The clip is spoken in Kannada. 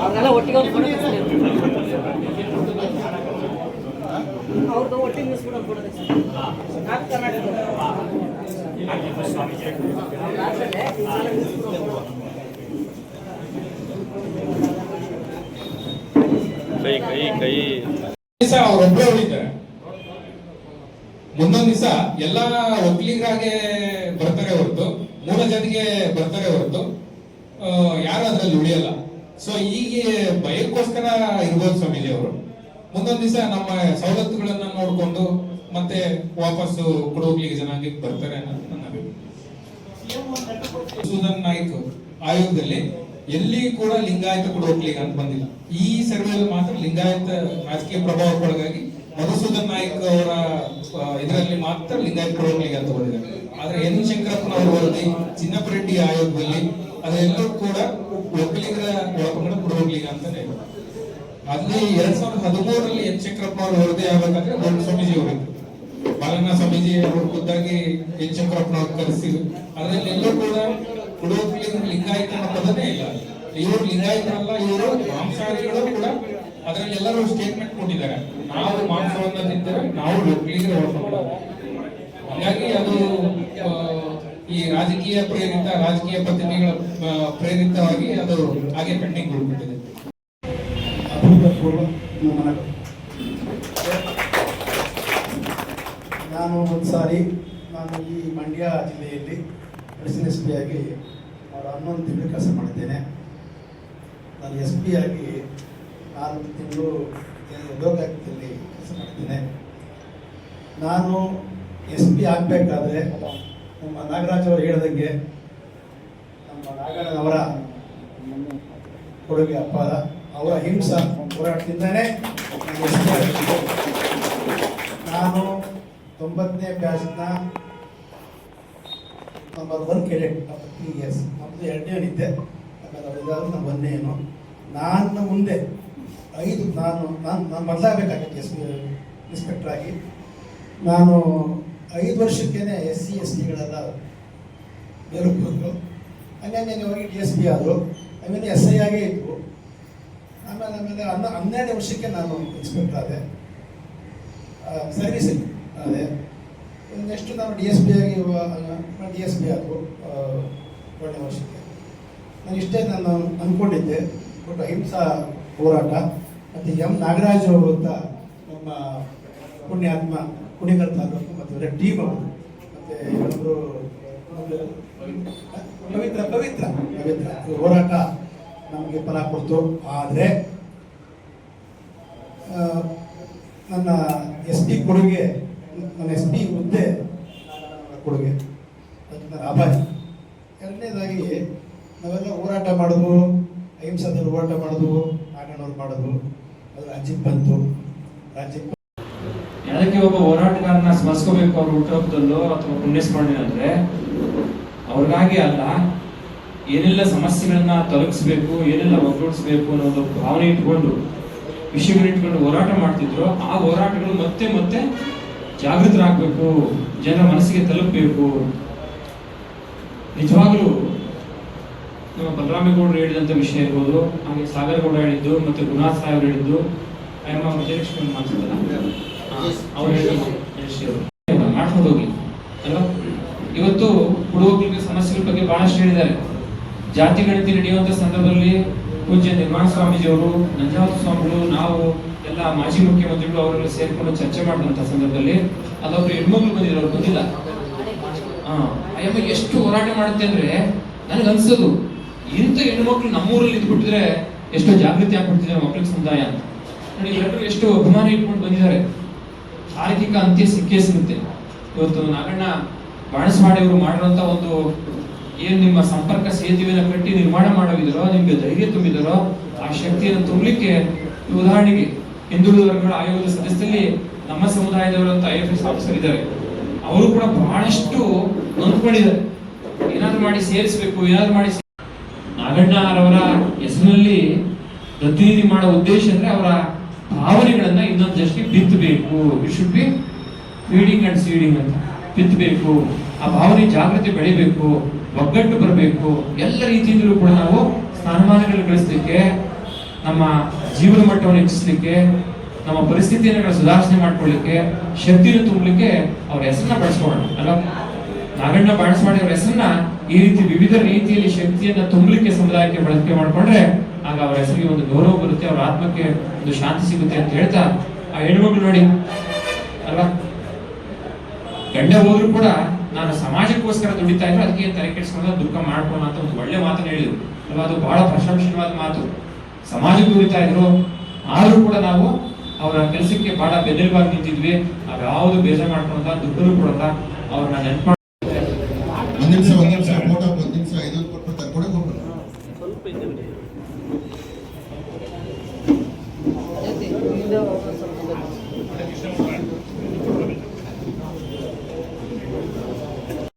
ಅವ್ರನ್ನೆಲ್ಲ ಒಟ್ಟಿಗೆ ಒಂದು ಫೋಟೋ ಅವ್ರದ್ದು ಒಟ್ಟಿಗೆ ನಿಲ್ಲಿಸ್ಬಿಟ್ಟು ಫೋಟೋ ನಾರ್ತ್ ಕರ್ನಾಟಕ ಕೈ ಕೈ ಕೈ ಅವರೊಬ್ಬರೇ ಉಳಿತಾರೆ. ಮುಂದೊಂದ್ ದಿವಸ ಎಲ್ಲ ಒಕ್ಕಲಿಗರಾಗೆ ಬರ್ತಾರೆ ಹೊರತು ಮೂಲ ಜಾತಿಗೆ ಬರ್ತಾರೆ ಹೊರತು ಯಾರು ಅದ್ರಲ್ಲಿ ಉಳಿಯಲ್ಲ. ಸೊ ಈಗ ಭಯಕ್ಕೋಸ್ಕರ ಇರ್ಬೋದು ಸ್ವಾಮೀಜಿ ಅವರು. ಮುಂದೊಂದ್ ದಿವಸ ನಮ್ಮ ಸವಲತ್ತುಗಳನ್ನ ನೋಡ್ಕೊಂಡು ಮತ್ತೆ ವಾಪಸ್ಸು ಕೊಡೋಗ್ಲಿಕ್ಕೆ ಜನಾಂಗಕ್ಕೆ ಬರ್ತಾರೆ ಅನ್ನೋದು ನನ್ನ ಅಭಿಪ್ರಾಯ. ಸುಧನ್ ನಾಯ್ಕ್ ಆಯೋಗದಲ್ಲಿ ಎಲ್ಲಿ ಕೂಡ ಲಿಂಗಾಯತ ಕೊಡೋಗ್ಲಿಕ್ಕೆ ಅಂತ ಬಂದಿಲ್ಲ. ಈ ಸರ್ವೆಯಲ್ಲಿ ಮಾತ್ರ ಲಿಂಗಾಯತ ರಾಜಕೀಯ ಪ್ರಭಾವಕ್ಕೊಳಗಾಗಿ ಮಧುಸೂದನ್ ನಾಯ್ಕ್ ಅವರ ಇದರಲ್ಲಿ ಮಾತ್ರ ಲಿಂಗಾಯತ ಕೊಡೋಗ್ಲಿಕ್ಕೆ ಅಂತ ಬಂದಿದ್ದಾರೆ. ಆದ್ರೆ ಎನ್ ಶಂಕರಪ್ಪನವರ ವರದಿ, ಚಿನ್ನಪ್ಪರೆಡ್ಡಿ ಆಯೋಗದಲ್ಲಿ ಅದೆಲ್ಲರೂ ಕೂಡ ಒಕ್ಕಲಿಗರ ಒಳಪಂಗಡ ಕೊಡೋಗ್ಲಿಕ್ಕೆ ಅಂತಾನೆ. ಅಲ್ಲಿ 2013 ಎನ್ ಶಂಕರಪ್ಪನವರ ವರದಿ ಆಗ್ಬೇಕಾದ್ರೆ ದೊಡ್ಡ ಸ್ವಾಮೀಜಿ ಅವರಿದ್ರು, ಬಾಲಣ್ಣ ಸ್ವಾಮೀಜಿ ಅವರು ಖುದ್ದಾಗಿ ಎನ್ ಶಂಕರಪ್ಪನವ್ರು ಕರೆಸಿ ಅದರಲ್ಲಿ ಎಲ್ಲರೂ ಕೂಡ ಕೊಡೋಗ್ಲಿಕ್ಕೆ ಲಿಂಗಾಯತ ಪದನೇ ಇಲ್ಲ. ಇವರು ಲಿಂಗಾಯತರಲ್ಲ, ಇವರು ಮಾಂಸಾಹಾರಿಗಳು ಕೂಡ ಅದರಲ್ಲಿ ಎಲ್ಲರೂ ಸ್ಟೇಟ್ಮೆಂಟ್ ಕೊಟ್ಟಿದ್ದಾರೆ, ನಾವು ಮಾಂಸವನ್ನ ತಿಂದರೆ ನಾವು ಒಕ್ಕಲಿಗರ ಒಳಪಂಗಡ. ಹಾಗಾಗಿ ಅದು ಈ ರಾಜಕೀಯ ಪ್ರೇರಿತ, ರಾಜಕೀಯ ಪತ್ರಿಕೆಗಳ ಪ್ರೇರಿತವಾಗಿ ಅದು ಹಾಗೆ ಪೆಂಡಿಂಗ್ ಉಳ್ಬಿಟ್ಟಿದೆ. ನಾನು ಒಂದ್ಸಾರಿ ಈ ಮಂಡ್ಯ ಜಿಲ್ಲೆಯಲ್ಲಿ ಅಡಿಷನಲ್ ಎಸ್ ಪಿ ಆಗಿ 11 ತಿಂಗಳು ಕೆಲಸ ಮಾಡಿದ್ದೇನೆ. ನಾನು ಎಸ್ ಪಿ ಆಗಿ 4 ತಿಂಗಳು ಲೋಕಾಯುಕ್ತದಲ್ಲಿ ಕೆಲಸ ಮಾಡಿದ್ದೇನೆ. ನಾನು ಎಸ್ ಪಿ ಆಗಬೇಕಾದ್ರೆ ನಮ್ಮ ನಾಗರಾಜ್ ಅವರು ಹೇಳಿದಂಗೆ ನಮ್ಮ ನಾಗಣ್ಣನವರ ಕೊಡುಗೆ ಅಪಾರ. ಅವರ ಹಿಂಸಾ ಹೋರಾಟದಿಂದನೇ ಎಸ್ ಪಿ ಆಗಿದ್ದು. ನಾನು 90ನೇ ಬ್ಯಾಚ್ನ ನಂಬರ್ 1 ಕೆಡೆಟ್ ಆಫ್ PES. ನಮ್ಮದು 2ನೇನಿದ್ದೆ, ಆಮೇಲೆ ಅವರಿದ್ದಾದ್ರು ನಾನು 1ನೇನು. ನಾನು ಮುಂದೆ ನಾನು ಬದಲಾಗಬೇಕಾಗಿತ್ತು ಎಸ್ ಪಿ ಇನ್ಸ್ಪೆಕ್ಟರ್ ಆಗಿ. ನಾನು 5 ವರ್ಷಕ್ಕೇನೆ SC STಗಳೆಲ್ಲ ಬೇರೆ ಹೋದ್ರು. ಹಂಗಾಗಿ ಹೋಗಿ DSP ಆದರು, ಆಮೇಲೆ SI ಆಗೇ ಇದ್ದರು. ಆಮೇಲೆ 12ನೇ ವರ್ಷಕ್ಕೆ ನಾನು ಇನ್ಸ್ಪೆಕ್ಟರ್ ಆದೆ, ಸರ್ವಿಸಿಂಗ್ ಅದೇ. ನೆಕ್ಸ್ಟ್ ನಾನು DSP ಆಗಿ DSP ಆದರು 1ನೇ ವರ್ಷಕ್ಕೆ. ನಾನು ಇಷ್ಟೇ ನಾನು ಅಂದ್ಕೊಂಡಿದ್ದೆ. ಬಟ್ ಅಹಿಂಸಾ ಹೋರಾಟ ಮತ್ತು ನಾಗರಾಜ್ ಅಂತ ನಮ್ಮ ಪುಣ್ಯಾತ್ಮ ಕುಣಿಗಲ್ ತಾಲೂಕು ಮತ್ತು ಟೀಮ್ ಅವರು ಮತ್ತು ಇನ್ನೊಬ್ಬರು ಪವಿತ್ರ ಹೋರಾಟ ನಮಗೆ ಫಲ ಕೊಡ್ತು. ಆದರೆ ನನ್ನ SP ಕೊಡುಗೆ, ನನ್ನ SP ಹುದ್ದೆ ಕೊಡುಗೆ, ಅದಕ್ಕೆ ನಾನು ಆಭಾರಿ. ಎರಡನೇದಾಗಿ ನಾವೆಲ್ಲ ಹೋರಾಟ ಮಾಡಿದ್ವು, ಅಹಿಂಸಾದಲ್ಲಿ ಹೋರಾಟ ಮಾಡಿದ್ವು, ನಾಗಣ್ಣವ್ರು ಮಾಡಿದ್ವು, ಅದು ರಾಜ್ಯಕ್ಕೆ ಬಂತು. ಅದಕ್ಕೆ ಒಬ್ಬ ಹೋರಾಟಗಾರನ ಸ್ಮರಿಸ್ಕೋಬೇಕು ಅವ್ರ ಹುಟ್ಟುಹಬ್ಬದಲ್ಲೋ ಅಥವಾ ಪುಣ್ಯಸ್ಮರಣೆ ಅಂದ್ರೆ ಅವ್ರಿಗಾಗಿ ಅಲ್ಲ, ಏನೆಲ್ಲ ಸಮಸ್ಯೆಗಳನ್ನ ತೊಲಗಿಸ್ಬೇಕು, ಏನೆಲ್ಲ ಒಗ್ಗೂಡಿಸ್ಬೇಕು ಅನ್ನೋ ಒಂದು ಭಾವನೆ ಇಟ್ಕೊಂಡು, ವಿಷಯಗಳಿಟ್ಕೊಂಡು ಹೋರಾಟ ಮಾಡ್ತಿದ್ರು. ಆ ಹೋರಾಟಗಳು ಮತ್ತೆ ಮತ್ತೆ ಜಾಗೃತರಾಗಬೇಕು, ಜನರ ಮನಸ್ಸಿಗೆ ತಲುಪಬೇಕು. ನಿಜವಾಗ್ಲೂ ನಮ್ಮ ಬಲರಾಮೇಗೌಡರು ಹೇಳಿದಂಥ ವಿಷಯ ಇರ್ಬೋದು, ಹಾಗೆ ಸಾಗರಗೌಡ ಹೇಳಿದ್ದು, ಮತ್ತೆ ಗುರುನಾಥ್ ಸಾಹೇಬ್ ಹೇಳಿದ್ದು, ವಿಜಯಲಕ್ಷ್ಮಿ ಮಾತಾಡ್ತಲ್ಲ ಅವ್ರು ಮಾಡ್ಕೊಂಡು ಹೋಗಿ ಅಲ್ವಾ. ಇವತ್ತು ಹುಡುಗರಿಗೆ ಸಮಸ್ಯೆಗಳ ಬಗ್ಗೆ ಬಹಳಷ್ಟು ಹೇಳಿದ್ದಾರೆ. ಜಾತಿ ಗಣತಿ ನಡೆಯುವಂತ ಸಂದರ್ಭದಲ್ಲಿ ಪೂಜ್ಯ ನಿರ್ಮಾಣ ಸ್ವಾಮೀಜಿಯವರು, ನಂಜಾವತ ಸ್ವಾಮಿಗಳು, ನಾವು ಎಲ್ಲ ಮಾಜಿ ಮುಖ್ಯಮಂತ್ರಿಗಳು ಅವರೆಲ್ಲ ಸೇರ್ಕೊಂಡು ಚರ್ಚೆ ಮಾಡಿದಂತ ಸಂದರ್ಭದಲ್ಲಿ ಅದೊಬ್ರು ಹೆಣ್ಮಕ್ಳು ಬಂದಿದ್ರು, ಅವ್ರು ಬಂದಿಲ್ಲ. ಅಯ್ಯಮ್ಮ ಎಷ್ಟು ಹೋರಾಟ ಮಾಡುತ್ತೆ ಅಂದ್ರೆ ನನಗೆ ಅನ್ಸೋದು, ಇಂಥ ಹೆಣ್ಮಕ್ಳು ನಮ್ಮೂರಲ್ಲಿ ಇದ್ಬಿಟ್ಟಿದ್ರೆ ಎಷ್ಟೋ ಜಾಗೃತಿ ಆಗ್ಬಿಡ್ತಿದೆ ಮಕ್ಕಳ ಸಮುದಾಯ ಅಂತ. ನೋಡಿ, ಎಲ್ಲರೂ ಎಷ್ಟು ಅಭಿಮಾನ ಇಟ್ಕೊಂಡು ಬಂದಿದ್ದಾರೆ. ತಾರ್ಕಿಕ ಅಂತ್ಯ ಸಿಕ್ಕೇ ಸಿಗುತ್ತೆ. ಇವತ್ತು ನಾಗಣ್ಣ ಬಾಣಸ್ವಾಡಿಯವರು ಮಾಡಿರುವಂತ ಒಂದು ಏನು ನಿಮ್ಮ ಸಂಪರ್ಕ ಸೇತುವೆಯನ್ನು ಕಟ್ಟಿ ನಿರ್ಮಾಣ ಮಾಡೋದಿದರೋ, ನಿಮ್ಗೆ ಧೈರ್ಯ ತುಂಬಿದರೋ, ಆ ಶಕ್ತಿಯನ್ನು ತುಂಬಲಿಕ್ಕೆ ಉದಾಹರಣೆಗೆ ಹಿಂದುಳಿದ ವರ್ಗಗಳ ಆಯೋಗದ ಸದಸ್ಯರಲ್ಲಿ ನಮ್ಮ ಸಮುದಾಯದವರಂತ IFS ಆಫೀಸರ್ ಇದ್ದಾರೆ. ಅವರು ಕೂಡ ಬಹಳಷ್ಟು ನೊಂದ್ಕೊಂಡಿದ್ದಾರೆ. ಏನಾದ್ರು ಮಾಡಿ ಸೇರಿಸಬೇಕು, ಏನಾದ್ರು ಮಾಡಿ. ನಾಗಣ್ಣರವರ ಹೆಸರಿನಲ್ಲಿ ಪ್ರತಿನಿಧಿ ಮಾಡೋ ಉದ್ದೇಶ ಅಂದ್ರೆ ಅವರ ಭಾವನೆಗಳನ್ನ ಇನ್ನೊಂದು ಜೊತೆಗೆ ಬಿತ್ತಬೇಕು. It should be feeding and seeding ಅಂತ ಬಿತ್ತಬೇಕು. ಆ ಭಾವನೆ ಜಾಗೃತಿ ಬೆಳಿಬೇಕು, ಒಗ್ಗಟ್ಟು ಬರಬೇಕು. ಎಲ್ಲ ರೀತಿಯಿಂದಲೂ ಕೂಡ ನಾವು ಸ್ಥಾನಮಾನಗಳು ಗಳಿಸಲಿಕ್ಕೆ ನಮ್ಮ ಜೀವನ ಮಟ್ಟವನ್ನು ಹೆಚ್ಚಿಸಲಿಕ್ಕೆ, ನಮ್ಮ ಪರಿಸ್ಥಿತಿಯನ್ನು ಸುಧಾರಣೆ ಮಾಡ್ಕೊಳ್ಳಿಕ್ಕೆ, ಶಕ್ತಿಯನ್ನು ತುಂಬಲಿಕ್ಕೆ ಅವ್ರ ಹೆಸರನ್ನ ಬಳಸ್ಕೊಳ್ಳೋಣ ಅಲ್ವಾ. ನಾಗಣ್ಣ ಬಾಣಸ್ವಾಡಿ ಅವ್ರ ಹೆಸರನ್ನ ಈ ರೀತಿ ವಿವಿಧ ರೀತಿಯಲ್ಲಿ ಶಕ್ತಿಯನ್ನ ತುಂಬಲಿಕ್ಕೆ ಸಮುದಾಯಕ್ಕೆ ಬಳಕೆ ಮಾಡ್ಕೊಂಡ್ರೆ ಆಗ ಅವರ ಹೆಸರಿಗೆ ಒಂದು ಗೌರವ ಬರುತ್ತೆ, ಅವರ ಆತ್ಮಕ್ಕೆ ಒಂದು ಶಾಂತಿ ಸಿಗುತ್ತೆ ಅಂತ ಹೇಳ್ತಾ, ಆ ಹೆಣ್ಮಗಳು ನೋಡಿ ಅಲ್ವಾ, ಗಂಡ ಹೋದ್ರು ಕೂಡ ನಾನು ಸಮಾಜಕ್ಕೋಸ್ಕರ ದುಡಿತಾ ಇದ್ರು, ಅದಕ್ಕೆ ತಲೆ ಕೆಡಿಸ್ಕೊಂಡು ದುಃಖ ಮಾಡ್ಕೊಳ್ಳೋಣ ಅಂತ ಒಂದು ಒಳ್ಳೆ ಮಾತನ್ನ ಹೇಳಿದ್ರು ಅಲ್ವಾ. ಅದು ಬಹಳ ಪ್ರಶಂಸನೀಯವಾದ ಮಾತು. ಸಮಾಜಕ್ಕೆ ದುಡಿತಾ ಇದ್ರು, ಆದ್ರೂ ಕೂಡ ನಾವು ಅವರ ಕೆಲಸಕ್ಕೆ ಬಹಳ ಬೆದರಿವಾಗಿ ನಿಂತಿದ್ವಿ. ನಾವ್ಯಾವುದು ಬೇಜಾರು ಮಾಡ್ಕೊಂಡ ದುಡ್ಡು ಕೊಡಲ್ಲ, ಅವ್ರನ್ನ ನೆನ್ಪ ಒಂದ್ ನಿಮಿಷ ಫೋಟೋ ಒಂದ್ ನಿಮಿಷ ಇದೊಂದು ಕೊಟ್ಬಿಡ್ತಾರೆ ಕೊಡಕ್ಕೆ ಹೋಗ್ಬಿಡ್ತಾರೆ. ಸ್ವಲ್ಪ ಇದೆ ಬಿಡಿ.